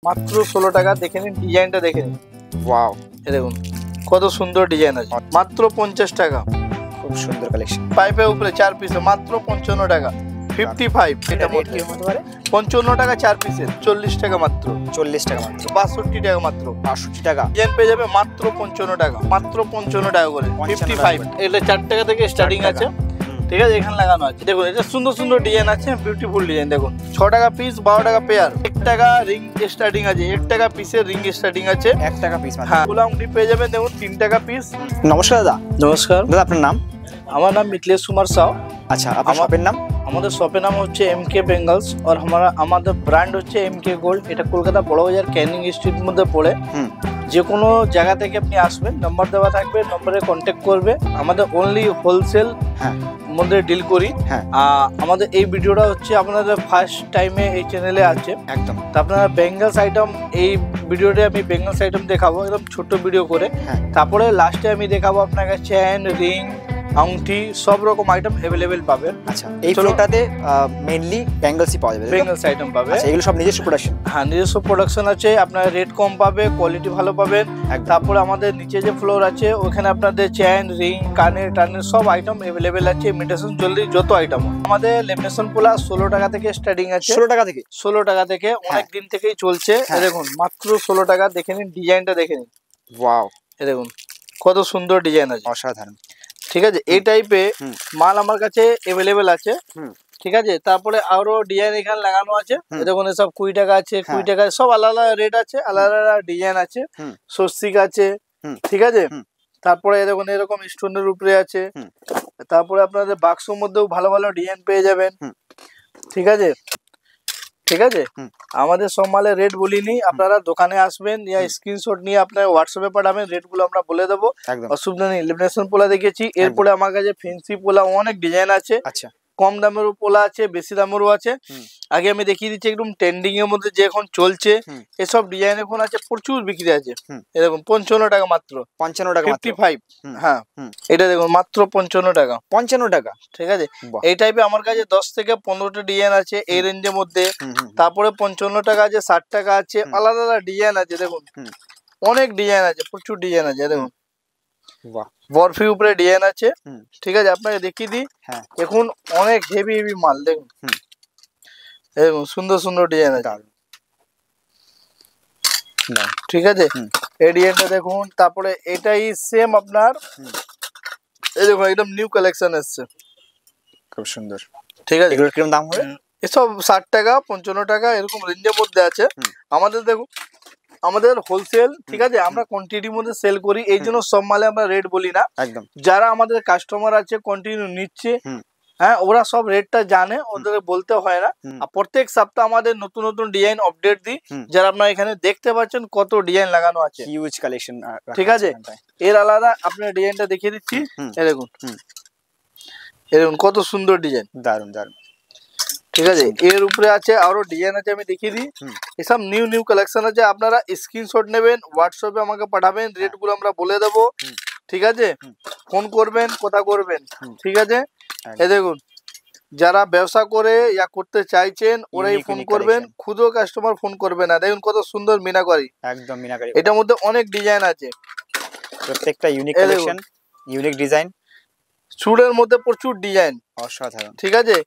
মাত্র 16 টাকা। দেখে নিন ডিজাইনটা, দেখে নিন। ওয়াও, এই দেখুন কত সুন্দর ডিজাইন আছে। মাত্র 50 টাকা। খুব সুন্দর কালেকশন। পাইপের উপরে 4 পিসে মাত্র 55 টাকা। 55 এটা রেট কি হতে পারে? 55 টাকা 4 পিসের 40 টাকা মাত্র। 40 টাকা মাত্র। 62 টাকা মাত্র। 62 টাকা। ডিজাইন পেয়ে যাবে মাত্র 55 টাকা। মাত্র 55 টাকা করে। 55 এটা 4 টাকা থেকে স্টার্টিং আছে। ঠিক আছে, এখানে লাগানো আছে। দেখুন এটা সুন্দর সুন্দর ডিজাইন আছে, বিউটিফুল ডিজাইন। দেখুন 6 টাকা পিস, 12 টাকা পেয়ার। 1 টাকা রিং স্টার্টিং আছে, 1 টাকা পিসের রিং স্টার্টিং আছে। 1 টাকা পিস মানে? হ্যাঁ, গুলামটি পেয়ে যাবেন দেখুন 3 টাকা পিস। নমস্কার দাদা। নমস্কার দাদা, আপনার নাম? আমার নাম মিথিলেশ কুমার সাউ। আচ্ছা, আপনার শপের নাম? আমাদের শপের নাম হচ্ছে এমকে বেঙ্গলস, আর আমাদের ব্র্যান্ড হচ্ছে এমকে গোল্ড। এটা কলকাতা বড় বাজার ক্যানিং স্ট্রিট মধ্যে পড়ে। যে কোনো জায়গা থেকে আপনি আসবেন, নাম্বার দেওয়া থাকবে, নম্বরে কন্ট্যাক্ট করবে। আমাদের অনলি হোলসেল মধ্যে ডিল করি। আমাদের এই ভিডিওটা হচ্ছে আপনাদের ফার্স্ট টাইমে এই চ্যানেলে আছে একদম। তো আপনারা বেঙ্গলস আইটেম, এই ভিডিওতে আমি বেঙ্গলস আইটেম দেখাবো একদম ছোট্ট ভিডিও করে। তারপরে লাস্টে আমি দেখাবো আপনাকে চেন, রিং, আংটি, সব রকম আইটেম অ্যাভেলেবেল পাবেন। আচ্ছা, এই ফ্লোরটাতে মেইনলি বেঙ্গলসই পাওয়া যাবে? বেঙ্গলস আইটেম পাবে। আচ্ছা, এগুলো সব নিজস্ব প্রোডাকশন? হ্যাঁ, নিজস্ব প্রোডাকশন আছে। আপনার রেট কম পাবে, কোয়ালিটি ভালো পাবেন। তারপরে আমাদের নিচে যে ফ্লোর আছে ওখানে আপনাদের চেন, রিং, কানের টানের সব আইটেম অ্যাভেলেবেল আছে। ইমিটেশন জুয়েলারি যত আইটেম। আমাদের লেমিনেশন পোলা 16 টাকা থেকে স্টার্টিং আছে। 16 টাকা থেকে? 16 টাকা থেকে অনেক দিন থেকেই চলছে। দেখুন মাত্র 16 টাকা। দেখে নিন ডিজাইনটা, দেখে নিন। ওয়াও, দেখুন কত সুন্দর ডিজাইন আছে, অসাধারণ। ঠিক আছে, এই টাইপে মাল আমার কাছে অ্যাভেলেবেল আছে। ঠিক আছে, তারপরে আরো ডিজাইন এখানে লাগানো আছে। দেখুন সব 20 টাকা আছে, 20 টাকা, সব আলাদা রেট আছে, আলাদা আলাদা ডিজাইন আছে। স্বস্তিক আছে, ঠিক আছে। তারপরে দেখুন এরকম স্টোনের উপরে আছে। তারপরে আপনাদের বাক্সর মধ্যেও ভালো ভালো ডিজাইন পেয়ে যাবেন। ঠিক আছে, ঠিক আছে। আমাদের সব মালের রেট বলিনি, আপনারা দোকানে আসবেন, ইয়া স্ক্রিনশট নিয়ে আপনার হোয়াটসঅ্যাপে পাঠাবেন, রেটগুলো আমরা বলে দেবো, অসুবিধা নেই। লেমিনেশন পোলা দেখেছি, এরপরে আমার কাছে ফেন্সি পোলা অনেক ডিজাইন আছে। আচ্ছা, কম দামেরও পোলা আছে, বেশি দামেরও আছে। আগে আমি দেখিয়ে দিচ্ছি একদম ট্রেন্ডিং এর মধ্যে যে এখন চলছে এসব ডিজাইন এখন আছে, প্রচুর বিক্রি আছে। এরকম 55 টাকা মাত্র। 55 টাকা? 55। হ্যাঁ, এটা দেখুন মাত্র 55 টাকা। 55 টাকা, ঠিক আছে। এই টাইপে আমার কাছে 10 থেকে 15টা ডিজাইন আছে এই রেঞ্জের মধ্যে। তারপরে 55 টাকা আছে, 60 টাকা আছে, আলাদা আলাদা ডিজাইন আছে। দেখুন অনেক ডিজাইন আছে, প্রচুর ডিজাইন আছে। দেখুন বরফি উপরে ডিজাইন আছে। ঠিক আছে, আপনাকে দেখিয়ে দিই। এখন অনেক হেভি হেভি মাল। দেখুন দেখুন সুন্দর সুন্দর ডিজাইন আছে, ঠিক আছে। এই ডিজাইনটা দেখুন। তারপরে এটাই সেম আপনার, এই দেখুন একদম নিউ কালেকশন এসছে, খুব সুন্দর। ঠিক আছে। এগুলোর কিরকম দাম হবে? এসব 60 টাকা, 55 টাকা এরকম রেঞ্জের মধ্যে আছে। আমাদের দেখুন আমাদের হোলসেল, ঠিক আছে, আমরা কোয়ান্টিটির মধ্যে সেল করি, এই জন্য সব মালে আমরা রেট বলি না। একদম। যারা আমাদের কাস্টমার আছে কন্টিনিউ নিচ্ছে, হ্যাঁ, ওরা সব রেটটা জানে, ওদের বলতে হয় না। আর প্রত্যেক সপ্তাহ আমাদের নতুন নতুন ডিজাইন আপডেট দিই, যারা আপনারা এখানে দেখতে পাচ্ছেন কত ডিজাইন লাগানো আছে, হিউজ কালেকশন, ঠিক আছে। এর আলাদা আপনার ডিজাইনটা দেখিয়ে দিচ্ছি। এই দেখুন, এই দেখুন কত সুন্দর ডিজাইন, দারুন দারুন, ঠিক আছে। এর উপরে আছে আরো ডিজাইন আছে, আমি দেখিয়ে দিই। এসব নিউ নিউ কালেকশন আছে, আপনারা স্ক্রিনশট নেবেন, হোয়াটসঅ্যাপে আমাকে পাঠাবেন, রেট গুলো আমরা বলে দেবো, ঠিক আছে। ফোন করবেন, কথা করবেন, ঠিক আছে। এই দেখুন যারা ব্যবসা করে ইয়া করতে চাইছেন ওরাই ফোন করবেন, খুদও কাস্টমার ফোন করবে না। দেখুন কত সুন্দর মিনাকারি, একদম মিনাকারি। এটার মধ্যে অনেক ডিজাইন আছে, প্রত্যেকটা ইউনিক কালেকশন, ইউনিক ডিজাইন। চুড়ের মধ্যে প্রচুর ডিজাইন, অসাধারণ, ঠিক আছে।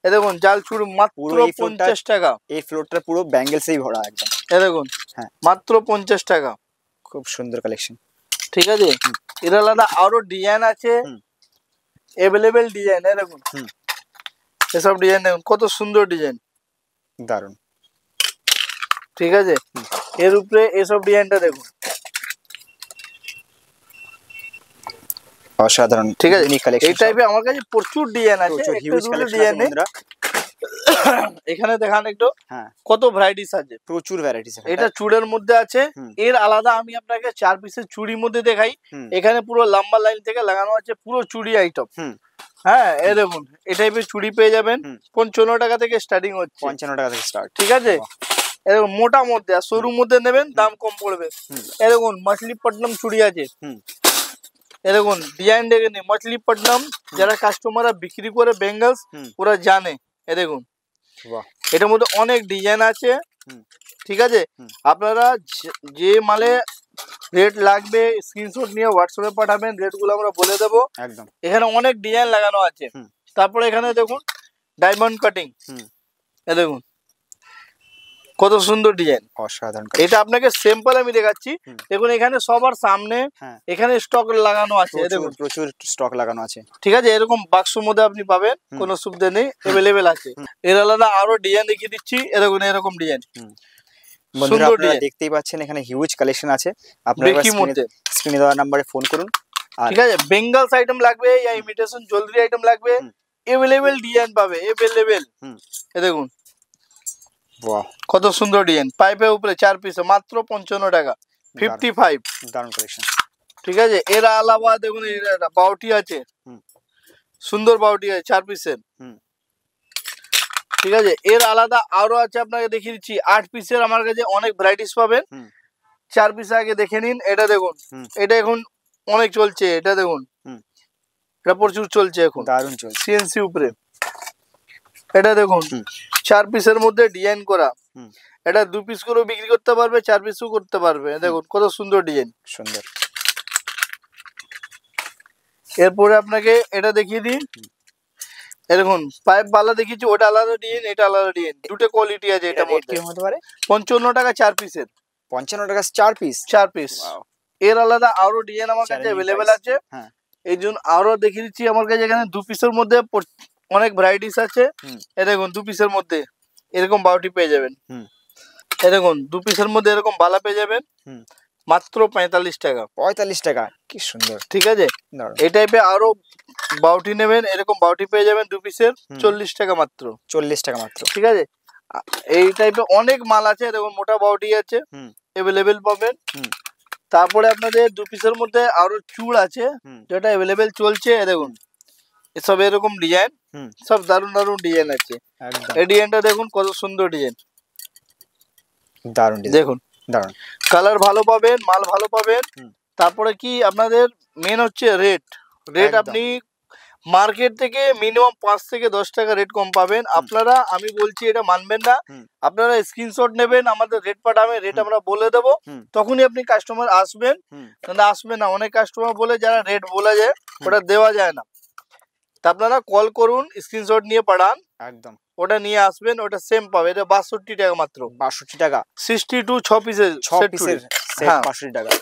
এই দেখুন জাল চুড় মাত্র 50 টাকা। এই ফ্লোরটা পুরো ব্যাঙ্গেলসেই ভরা একদম। এই দেখুন মাত্র 50 টাকা, খুব সুন্দর কালেকশন, ঠিক আছে। এর আলাদা আরো ডিজাইন আছে, অ্যাভেলেবেল ডিজাইন। এই দেখুন এসব ডিজাইন দেখুন কত সুন্দর ডিজাইন, দারুন, ঠিক আছে। এর উপরে এসব ডিজাইনটা দেখুন, অসাধারণ, ঠিক আছে। এই টাইপে আমার কাছে প্রচুর ডিজাইন আছে, হিউজ কালেকশন আছে। এখানে দেখান একটু কত ভ্যারাইটিস আছে, প্রচুর ভ্যারাইটিস। এটা চুড়ের মধ্যে আছে। এর আলাদা আমি আপনাকে 4 পিসের চুড়ির মধ্যে দেখাই। এখানে পুরো লম্বা লাইন থেকে লাগানো আছে পুরো চুড়ি আইটেম। হ্যাঁ, এই দেখুন এই টাইপের চুড়ি পেয়ে যাবেন, 55 টাকা থেকে স্টার্টিং হচ্ছে। 55 টাকা থেকে স্টার্ট, ঠিক আছে। এরকম মোটা মধ্যে আর সরু মধ্যে নেবেন দাম কম পড়বে। এরকম মাছলিপট্টনম চুড়ি আছে, এরকম ডিজাইন দেখে নি। মাছলিপট্টনম যারা কাস্টমাররা বিক্রি করে বেঙ্গলস ওরা জানে। এ দেখুন এটার মধ্যে অনেক ডিজাইন আছে, ঠিক আছে, আপনারা যে মালে রেট লাগবে স্ক্রিনশট নিয়ে হোয়াটসঅ্যাপে পাঠাবেন, রেটগুলো আমরা বলে দেবো একদম। এখানে অনেক ডিজাইন লাগানো আছে। তারপরে এখানে দেখুন ডায়মন্ড কাটিং, এ দেখুন কত সুন্দর ডিজাইন, অসাধারণ। এটা আপনাকে সিম্পল আমি দেখাচ্ছি। দেখুন এখানে সবার সামনে এখানে স্টক লাগানো আছে, দেখুন প্রচুর স্টক লাগানো আছে। ঠিক আছে, এরকম বাক্সের মধ্যে আপনি পাবেন, কোনো অসুবিধা নেই, अवेलेबल আছে। এর আলাদা আরো ডিজাইন দেখিয়ে দিচ্ছি, দেখুন এরকম ডিজাইন। বন্ধুরা আপনারা দেখতেই পাচ্ছেন এখানে হিউজ কালেকশন আছে। আপনারা স্ক্রিনে দেওয়া নম্বরে ফোন করুন। ঠিক আছে, বেঙ্গলস আইটেম লাগবে या ইমিটেশন জুয়েলারি আইটেম লাগবে, अवेलेबल ডিজাইন পাবে, अवेलेबल। এ দেখুন বাহ কত সুন্দর ডিজাইন, পাইপের উপরে 4 পিস মাত্র 55 টাকা, 55। দারুণ কালেকশন। ঠিক আছে, এর আলাদা দেখুন বাউটি আছে, সুন্দর বাউটি আছে 4 পিসের। ঠিক আছে, এর আলাদা আরো আছে, আপনাকে দেখিয়ে দিচ্ছি 8 পিসের। আমার কাছে অনেক ভ্যারাইটিস পাবেন। 4 পিস আগে দেখে নিন, এটা দেখুন, এটা এখন অনেক চলছে, এটা দেখুন এটা প্রচুর চলছে এখন, দারুণ চলছে, সিএনসি উপরে। এটা দেখুন 4 পিসের মধ্যে ডিজাইন করা, এটা 2 পিস করেও বিক্রি করতে পারবে, 4 পিসও করতে পারবে। দেখুন কত সুন্দর ডিজাইন, সুন্দর। এরপরে আপনাকে এটা দেখিয়ে দিই, এরকম পাইপ বালা দেখিয়েছি, ওটা আলাদা ডিজাইন, এটা আলাদা ডিজাইন, দুটো কোয়ালিটি আছে। এটা কি হতে পারে? 55 টাকা 4 পিসের, 55 টাকা 4 পিস, 4 পিস। এর আলাদা আরো ডিজাইন আমার কাছে अवेलेबल আছে। এই জন্য আরো দেখিয়ে দিচ্ছি, আমার কাছে এখানে 2 পিসের মধ্যে অনেক ভ্যারাইটিস আছে। এই দেখুন 2 পিসের মধ্যে এরকম বাউটি পেয়ে যাবেন। এই দেখুন 2 পিসের মধ্যে এরকম বালা পেয়ে যাবেন মাত্র 45 টাকা। 45 টাকা, কি সুন্দর। ঠিক আছে, এই টাইপের আরো বাউটি নেবেন, এরকম বাউটি পেয়ে যাবেন 2 পিসের 40 টাকা মাত্র, 40 টাকা মাত্র। ঠিক আছে, এই টাইপের অনেক মাল আছে। দেখুন মোটা বাউটি আছে, अवेलेबल পাবেন। তারপরে আপনাদের 2 পিসের মধ্যে আরো চুড় আছে, যেটা अवेलेबल চলছে। দেখুন এসব এরকম ডিজাইন, সব দারুন দারুন ডিজাইন আছে। এই ডিজাইনটা দেখুন কত সুন্দর ডিজাইন, দারুন দেখুন দারুন কালার ভালো পাবেন, মাল ভালো পাবেন। তারপরে কি আপনাদের মেন হচ্ছে রেট, আপনি মার্কেট থেকে মিনিমাম 5 থেকে 10 টাকা রেট কম পাবেন। আপনারা, আমি বলছি এটা মানবেন না, আপনারা স্ক্রিনশট নেবেন, আমাদের রেট পাঠাবেন, রেট আমরা বলে দেবো, তখনই আপনি কাস্টমার আসবেন, না আসবে না। অনেক কাস্টমার বলে যারা রেট বলা যায় ওটা দেওয়া যায় না, তা আপনারা কল করুন, স্ক্রিনশট নিয়ে পাঠান, একদম ওটা নিয়ে আসবেন, ওটা সেম পাবে। এটা 62 টাকা মাত্র, 62 টাকা 62 6 পিসের, 6 পিসের সেট 62 টাকা।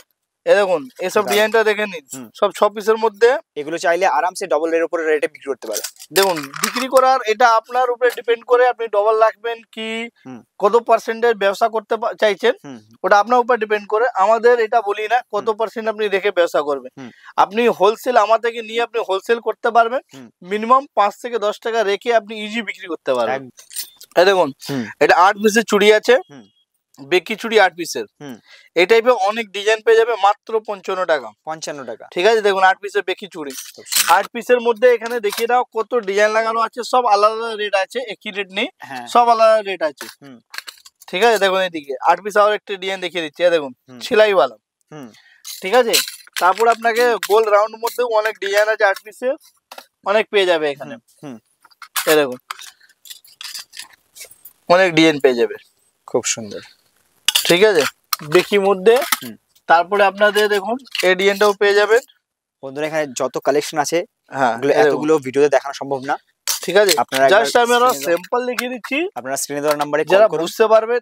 এই দেখুন এসব ডিজাইনটা দেখে নিন, সব 6 পিসের মধ্যে। এগুলো চাইলে আরামসে ডবল এর উপরে রেটে বিক্রি করতে পারে। দেখুন বিক্রি করার এটা আপনার উপরে ডিপেন্ড করে, আপনি ডবল রাখবেন কি কত পার্সেন্টের ব্যবসা করতে চাইছেন, ওটা আপনার উপর ডিপেন্ড করে। আমাদের এটা বলি না কত পার্সেন্ট আপনি রেখে ব্যবসা করবেন। আপনি হোলসেল আমার থেকে নিয়ে আপনি হোলসেল করতে পারবেন, মিনিমাম 5 থেকে 10 টাকা রেখে আপনি ইজি বিক্রি করতে পারবেন। এই দেখুন এটা 8 পিসের চুড়ি আছে, বেকি চুড়ি 8 পিসের। এই টাইপের অনেক ডিজাইন পেয়ে যাবে মাত্র 55 টাকা, 55 টাকা। ঠিক আছে, দেখুন 8 পিসের বেকি চুড়ি। 8 পিসের মধ্যে এখানে দেখিয়ে দাও কত ডিজাইন লাগানো আছে, সব আলাদা রেট আছে, একই রেট নেই, সব আলাদা রেট আছে। ঠিক আছে, দেখুন এদিকে 8 পিস আর একটা ডিজাইন দেখিয়ে দিচ্ছি, দেখুন সেলাই वाला। ঠিক আছে, তারপর আপনাকে গোল রাউন্ড মধ্যে অনেক ডিজাইন আছে, 8 পিসের অনেক পেয়ে যাবে এখানে। এই দেখুন অনেক ডিজাইন পেয়ে যাবে, খুব সুন্দর। ঠিক আছে, বেকি মধ্যে। তারপরে আপনাদের দেখুন এই ডিজাইনটাও পেয়ে যাবেন। বন্ধুরা এখানে যত কালেকশন আছে, এতগুলো ভিডিওতে দেখানো সম্ভব না, ঠিক আছে, আপনারা জাস্ট আমি স্যাম্পল দেখিয়ে দিচ্ছি, আপনারা স্ক্রিনে দেওয়া নম্বরে যারা বুঝতে পারবেন।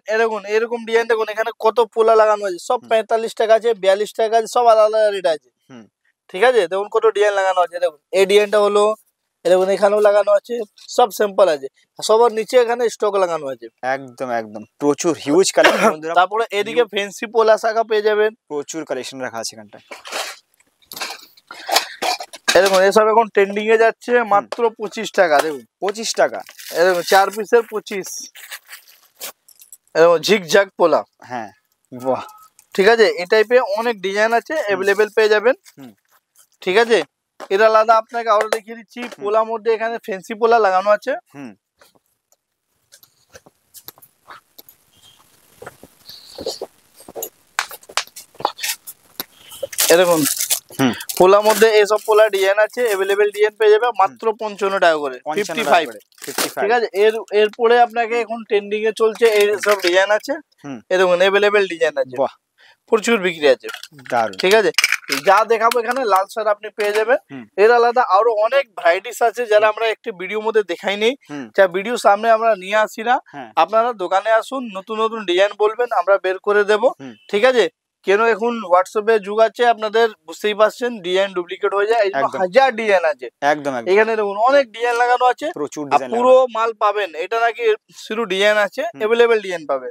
এরকম ডিজাইন দেখুন, এখানে কত পোলা লাগানো আছে, সব 45 টাকা আছে, 42 টাকা আছে, সব আলাদা আলাদা রেট আছে। ঠিক আছে, দেখুন কত ডিজাইন লাগানো আছে। দেখুন এই ডিজাইনটা হলো, দেখুন এখানেও লাগানো আছে, সব সিম্পল আছে, সবার নিচে এখানে স্টক লাগানো আছে। একদম একদম প্রচুর হিউজ কালেকশন বন্ধুরা। তারপরে এদিকে ফ্যান্সি পোলা শাখা পেয়ে যাবেন, প্রচুর কালেকশন রাখা আছে এখানটায়। দেখুন এসব এখন ট্রেন্ডিং এ যাচ্ছে মাত্র 25 টাকা। দেখুন 25 টাকা, দেখুন 4 পিসের 25। দেখুন ঝিকঝাক পোলা, হ্যাঁ বাহ, ঠিক আছে, এই টাইপের অনেক ডিজাইন আছে, अवेलेबल পেয়ে যাবেন। ঠিক আছে, এর আলাদা আপনাকে আরো দেখিয়ে দিচ্ছি, পোলার মধ্যে এখানে ফ্যান্সি পোলা লাগানো আছে। এরকম পোলার মধ্যে এইসব পোলা ডিজাইন আছে, अवेलेबल ডিজাইন পেয়ে যাবে মাত্র 55 টাকা করে, 55। ঠিক আছে। এরপরে আপনাকে এখন ট্রেন্ডিং এ চলছে এই সব ডিজাইন আছে, এই দেখুন अवेलेबल ডিজাইন আছে, প্রচুর বিক্রি আছে, ঠিক আছে। যা দেখাবো এখানে লাল শার্ট আপনি পেয়ে যাবেন। এর আলাদা আরো অনেক ভ্যারাইটিস আছে যারা আমরা একটি ভিডিও মধ্যে দেখাইনি, যা ভিডিও সামনে আমরা নিয়ে আসি না। আপনারা দোকানে আসুন, নতুন নতুন ডিজাইন বলবেন, আমরা বের করে দেব, ঠিক আছে। কেন এখন হোয়াটসঅ্যাপে যুগ আছে, আপনাদের বুঝতেই পারছেন ডিজাইন ডুপ্লিকেট হয়ে যায়, হাজার ডিজাইন আছে একদম। এখানে দেখুন অনেক ডিজাইন লাগানো আছে, প্রচুর ডিজাইন, পুরো মাল পাবেন। এটা নাকি শুধু ডিজাইন আছে, अवेलेबल ডিজাইন পাবে।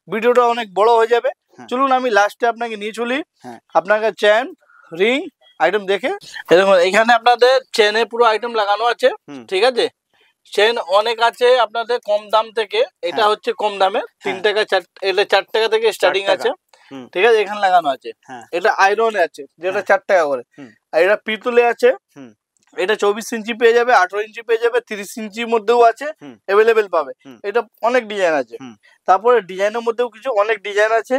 ভিডিওটা অনেক বড় হয়ে যাবে, চলুন আমি লাস্টে আপনাকে নিয়ে চলি। আপনাকে চেন রিং আইটেম দেখে এরকম এখানে আপনাদের চেনে পুরো আইটেম লাগানো আছে, ঠিক আছে। চেন অনেক আছে আপনাদের কম দাম থেকে, এটা হচ্ছে কম দামে 3 টাকা 4 টাকা থেকে স্টার্টিং আছে, ঠিক আছে। এখানে লাগানো আছে, এটা আয়রনে আছে যেটা 4 টাকা করে, আর এটা পিতলে আছে, এটা 24 ইঞ্চি পেয়ে যাবে, 18 ইঞ্চি পেয়ে যাবে, 30 ইঞ্চির মধ্যেও আছে, अवेलेबल পাবে। এটা অনেক ডিজাইন আছে, তারপরে ডিজাইনের মধ্যেও কিছু অনেক ডিজাইন আছে,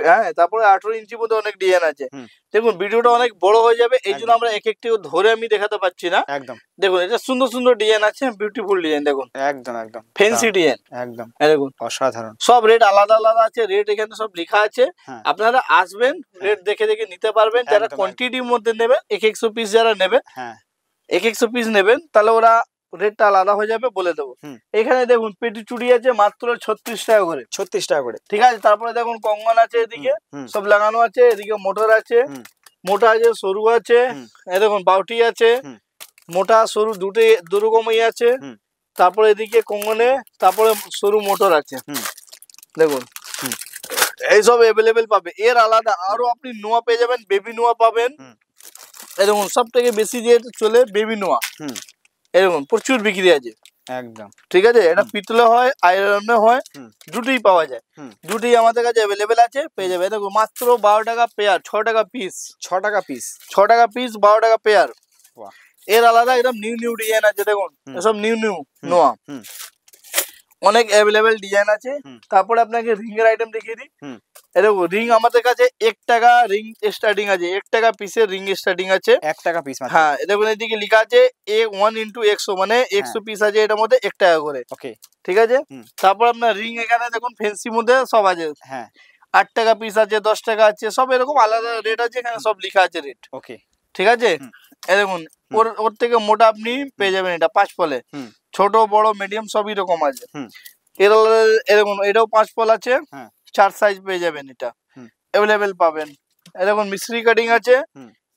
হ্যাঁ। তারপরে 18 ইঞ্চির মধ্যে অনেক ডিজাইন আছে। দেখুন ভিডিওটা অনেক বড় হয়ে যাবে, এই জন্য আমরা এক একটি ধরে আমি দেখাতে পাচ্ছি না। একদম দেখুন এটা সুন্দর সুন্দর ডিজাইন আছে, বিউটিফুল ডিজাইন দেখুন, একদম একদম ফ্যান্সি ডিজাইন, একদম দেখুন অসাধারণ। সব রেট আলাদা আলাদা আছে, রেট এখানে সব লেখা আছে, আপনারা আসবেন রেট দেখে দেখে নিতে পারবেন। যারা কোয়ান্টিটির মধ্যে নেবেন, 100 পিস যারা নেবেন, 100 পিস নেবেন, তাহলে ওরা রেটটা আলাদা হয়ে যাবে, বলে দেবো। এখানে দেখুন পেটি চুড়ি আছে মাত্র 36 টাকা করে, 36 টাকা করে, ঠিক আছে। তারপরে দেখুন কঙ্গন আছে, এদিকে সব লাগানো আছে, এদিকে মোটর আছে, মোটা আছে, সরু আছে, এই দেখুন বাউটি আছে, মোটা সরু দু রকমই আছে। তারপরে এদিকে কঙ্গনে, তারপরে সরু মোটর আছে, দেখুন এইসব अवेलेबल পাবে। এর আলাদা আরো আপনি নোয়া পেয়ে যাবেন, বেবি নোয়া পাবেন। এই দেখুন সব থেকে বেশি যে চলে বেবি নোয়া, এরকম প্রচুর বিক্রি আছে একদম, ঠিক আছে। এটা পিতলে হয়, আয়রনে হয়, দুটোই পাওয়া যায়, দুটোই আমাদের কাছে अवेलेबल আছে, পেয়ে যাবে। দেখো মাত্র 12 টাকা পেয়ার, 6 টাকা পিস, 6 টাকা পিস, 6 টাকা পিস, 12 টাকা পেয়ার। এর আলাদা একদম নিউ নিউ ডিজাইন আছে, দেখুন এসব নিউ নিউ নোয়া, অনেক अवेलेबल ডিজাইন আছে। তারপরে আপনাকে রিং এর আইটেম দেখিয়ে দিই। দেখো রিং আমাদের কাছে 1 টাকা রিং স্টার্টিং আছে, 1 টাকা পিসের রিং স্টার্টিং আছে, 1 টাকা পিস। হ্যাঁ দেখুন এদিকে লেখা আছে 1 × 100, মানে 100 পিস আছে এটার মধ্যে 1 টাকা করে, ওকে ঠিক আছে। তারপর আপনার রিং এখানে দেখুন ফ্যান্সি মধ্যে সব আছে, হ্যাঁ 8 টাকা পিস আছে, 10 টাকা আছে, সব এরকম আলাদা রেট আছে, এখানে সব লেখা আছে রেট, ওকে ঠিক আছে। এই দেখুন ওর থেকে মোটা আপনি পেয়ে যাবেন, এটা 5 ফলে, ছোট বড় মিডিয়াম সবই রকম আছে। এরকম এটাও 5 ফল আছে, 4 সাইজ পেয়ে যাবেন, এটা अवेलेबल পাবেন। এরকম মিস্ত্রি কাটিং আছে,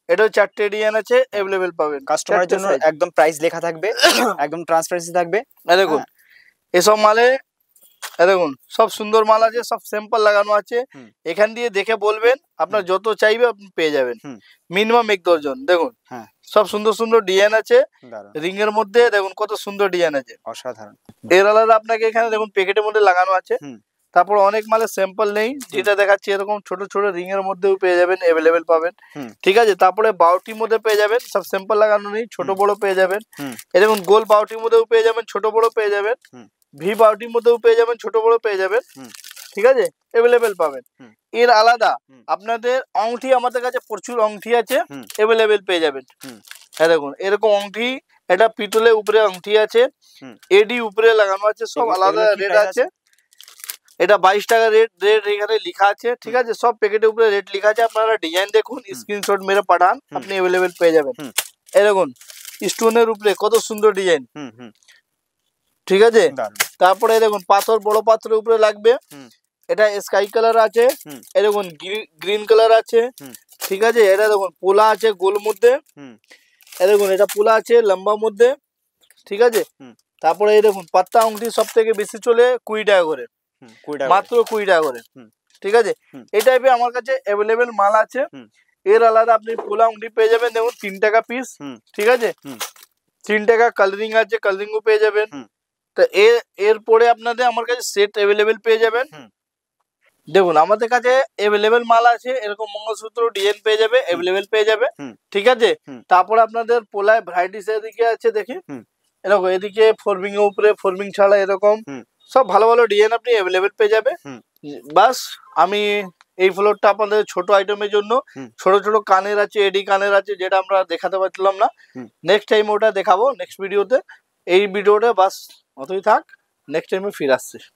এটাও 4টে ডিজাইন আছে, अवेलेबल পাবেন। কাস্টমারের জন্য একদম প্রাইস লেখা থাকবে, একদম ট্রান্সপারেন্সি থাকবে। দেখুন এসব মালে দেখুন সব সুন্দর মাল আছে, সব স্যাম্পল লাগানো আছে, এখান দিয়ে দেখে বলবেন, আপনার যত চাইবে আপনি পেয়ে যাবেন, মিনিমাম 1 দর্জন। দেখুন সব সুন্দর সুন্দর ডিজাইন আছে, রিং এর মধ্যে দেখুন কত সুন্দর ডিজাইন আছে, অসাধারণ। এর আলাদা আপনাকে এখানে দেখুন প্যাকেটের মধ্যে লাগানো আছে। তারপর অনেক মালের স্যাম্পল নেই, যেটা দেখাচ্ছি এরকম ছোট ছোট রিং এর মধ্যেও পেয়ে যাবেন, अवेलेबल পাবেন, ঠিক আছে। তারপরে বাউটির মধ্যে পেয়ে যাবেন, সব স্যাম্পল লাগানো নেই, ছোট বড় পেয়ে যাবেন। এরকম গোল বাউটির মধ্যেও পেয়ে যাবেন, ছোট বড় পেয়ে যাবেন, ভি বাউটির মধ্যেও পেয়ে যাবেন, ছোট বড় পেয়ে যাবেন, ঠিক আছে, अवेलेबल পাবেন। এর আলাদা আপনাদের আংটি, আমাদের কাছে প্রচুর আংটি আছে, अवेलेबल পেয়ে যাবেন। হ্যাঁ দেখুন এরকম আংটি, এটা পিতলের উপরে আংটি আছে, এডি উপরে লাগানো আছে, সব আলাদা রেট আছে। এটা 22 টাকা রেট এখানে লেখা আছে, ঠিক আছে। সব প্যাকেটের উপরে রেট লেখা আছে, আপনারা ডিজাইন দেখুন, স্ক্রিনশট মেরে পাঠান, আপনি अवेलेबल পেয়ে যাবেন। এই দেখুন স্টোনের উপরে কত সুন্দর ডিজাইন, ঠিক আছে। তারপরে দেখুন পাথর, বড় পাথরের উপরে লাগবে, এটা স্কাই কালার আছে, এই দেখুন গ্রিন কালার আছে, ঠিক আছে। এটা দেখুন পোলা আছে গোল মধ্যে, এই দেখুন এটা পোলা আছে লম্বা মধ্যে, ঠিক আছে। তারপরে এই দেখুন পাত্তা আংটি সব থেকে বেশি চলে 20 টাকা করে, মাত্র 20 টাকা করে, ঠিক আছে। এই টাইপের আমার কাছে अवेलेबल মাল আছে। এর আলাদা আপনি পোলা আংটি পেয়ে যাবেন, দেখুন 3 টাকা পিস, ঠিক আছে, 3 টাকা। কালারিং আছে, কালারিংও পেয়ে যাবেন। তো এরপরে আপনাদের আমার কাছে সেট अवेलेबल পেয়ে যাবেন। দেখুন আমাদের কাছে अवेलेबल মাল আছে, এরকম মঙ্গলসূত্র ডিজাইন পেয়ে যাবে, अवेलेबल পেয়ে যাবে, ঠিক আছে। তারপর আপনাদের পোলায় ভ্যারাইটিস এদিকে আছে, দেখি এরকম এদিকে ফোরমিং এর উপরে, ফোরমিং ছাড়া এরকম সব ভালো ভালো ডিজাইন আপনি अवेलेबल পেয়ে যাবে। বাস আমি এই ফ্লোরটা আপনাদের ছোট আইটেমের জন্য, ছোট ছোট কানের আছে, এডি কানের আছে, যেটা আমরা দেখাতে পারছিলাম না, নেক্সট টাইম ওটা দেখাবো নেক্সট ভিডিওতে। এই ভিডিওটা বাস অতই থাক, নেক্সট টাইমে ফিরে আসছি।